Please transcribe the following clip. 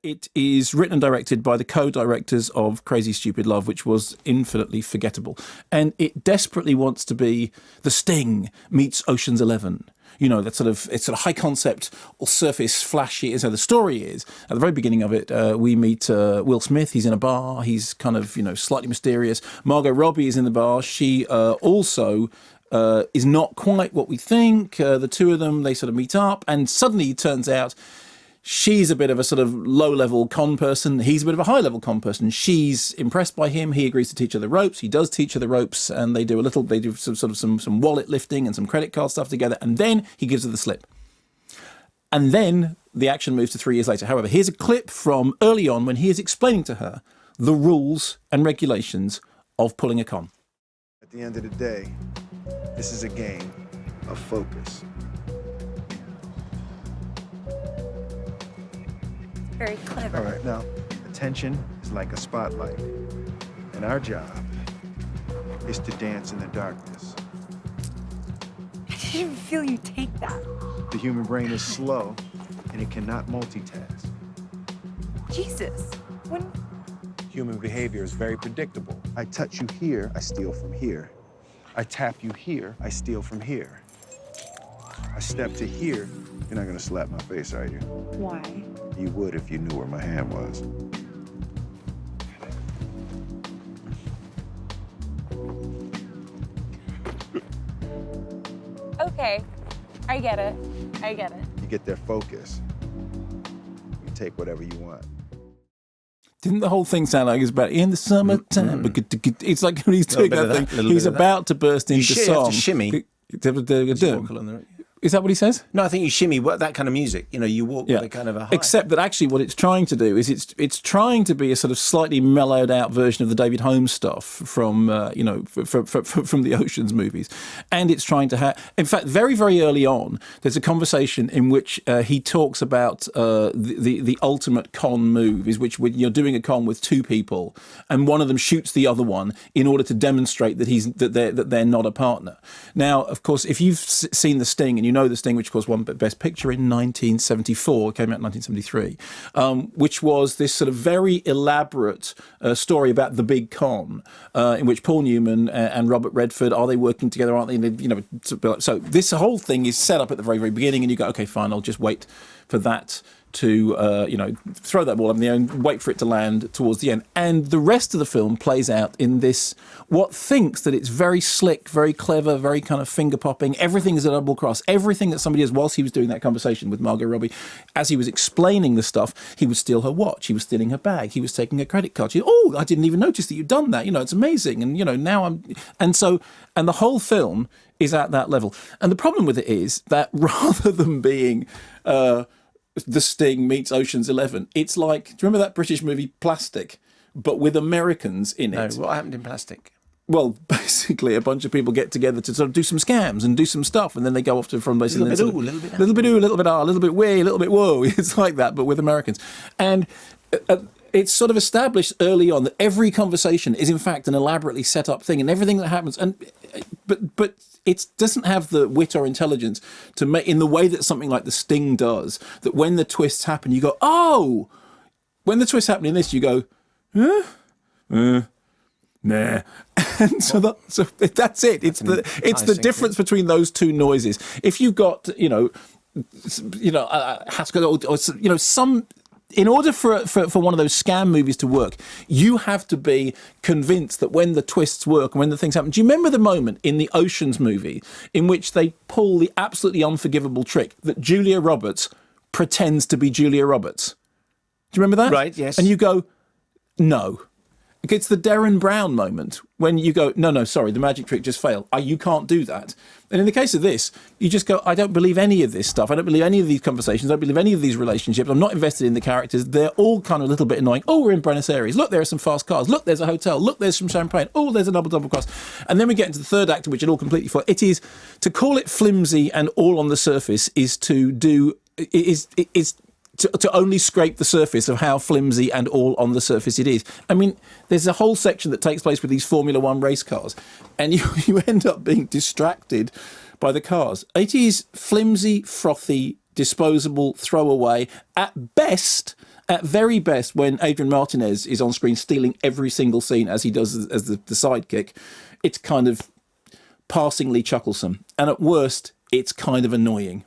It is written and directed by the co-directors of Crazy Stupid Love, which was infinitely forgettable. And it desperately wants to be The Sting meets Ocean's 11. You know, it's sort of high concept or surface flashy. So the story is, at the very beginning of it, we meet Will Smith. He's in a bar. He's kind of, slightly mysterious. Margot Robbie is in the bar. She also is not quite what we think. The two of them, they sort of meet up, and suddenly it turns out she's a bit of a sort of low-level con person. He's a bit of a high-level con person. She's impressed by him. He agrees to teach her the ropes. He does teach her the ropes, and they do some wallet lifting and some credit card stuff together, and then he gives her the slip. And then the action moves to 3 years later. However, here's a clip from early on when he is explaining to her the rules and regulations of pulling a con. At the end of the day, this is a game of focus. Very clever. All right, now, attention is like a spotlight. And our job is to dance in the darkness. I didn't even feel you take that. The human brain is slow, and it cannot multitask. Jesus. When... Human behavior is very predictable. I touch you here, I steal from here. I tap you here, I steal from here. I step to here, you're not gonna slap my face, are you? Why? You would if you knew where my hand was. Okay, I get it. You get their focus. You take whatever you want. Didn't the whole thing sound like it's about in the summertime? It's like when he's doing that thing, he's about to burst into song. You have to shimmy. Is that what he says? No, I think you shimmy that kind of music. You walk with a kind of a high. Except that actually what it's trying to do is it's trying to be a sort of slightly mellowed out version of the David Holmes stuff from from the Ocean's movies, and it's trying to have. In fact, very very early on, there's a conversation in which he talks about the ultimate con move is which when you're doing a con with two people, and one of them shoots the other one in order to demonstrate that they're not a partner. Now, of course, if you've seen The Sting and you know The Sting, which of course won Best Picture in 1974, came out in 1973, which was this sort of very elaborate story about the big con, in which Paul Newman and Robert Redford, are they working together, aren't they? So this whole thing is set up at the very, very beginning, and you go, okay, fine, I'll just wait for that to, throw that ball up in the air and wait for it to land towards the end. And the rest of the film plays out in this, what thinks that it's very slick, very clever, very kind of finger-popping. Everything is a double cross. Everything that somebody does whilst he was doing that conversation with Margot Robbie, as he was explaining the stuff, he would steal her watch, he was stealing her bag, he was taking her credit card. I didn't even notice that you'd done that. It's amazing. And, now I'm... And the whole film is at that level. And the problem with it is that rather than being... The Sting meets Ocean's 11. It's like, do you remember that British movie Plastic, but with Americans in it? No, what happened in Plastic? Well, basically, a bunch of people get together to sort of do some scams and do some stuff, and then they go off to from basically a little bit ooh, a little bit a little bit ooh, a little bit ah, a little bit wee, a little bit whoa. It's like that, but with Americans. And it's sort of established early on that every conversation is in fact an elaborately set up thing, and everything that happens, but it doesn't have the wit or intelligence to make, in the way that something like The Sting does, that when the twists happen, you go, oh! When the twists happen in this, you go, huh? Nah. And so that's it. It's the difference between those two noises. If you've got, Haskell, or some... In order for one of those scam movies to work, you have to be convinced that when the twists work and when the things happen. Do you remember the moment in the Ocean's movie in which they pull the absolutely unforgivable trick that Julia Roberts pretends to be Julia Roberts? Do you remember that? Right, yes. And you go, no. It's the Derren Brown moment when you go, no, sorry, the magic trick just failed. You can't do that. And in the case of this, you just go, I don't believe any of this stuff. I don't believe any of these conversations. I don't believe any of these relationships. I'm not invested in the characters. They're all kind of a little bit annoying. Oh, we're in Buenos Aires. Look, there are some fast cars. Look, there's a hotel. Look, there's some champagne. Oh, there's a double cross. And then we get into the third act, in which it all completely falls. It is, to call it flimsy and all on the surface is to do, to only scrape the surface of how flimsy and all on the surface it is. I mean, there's a whole section that takes place with these Formula One race cars, and you end up being distracted by the cars. It is flimsy, frothy, disposable, throwaway, at best, At very best, when Adrian Martinez is on screen stealing every single scene as he does as the sidekick, it's kind of passingly chucklesome. And at worst, it's kind of annoying.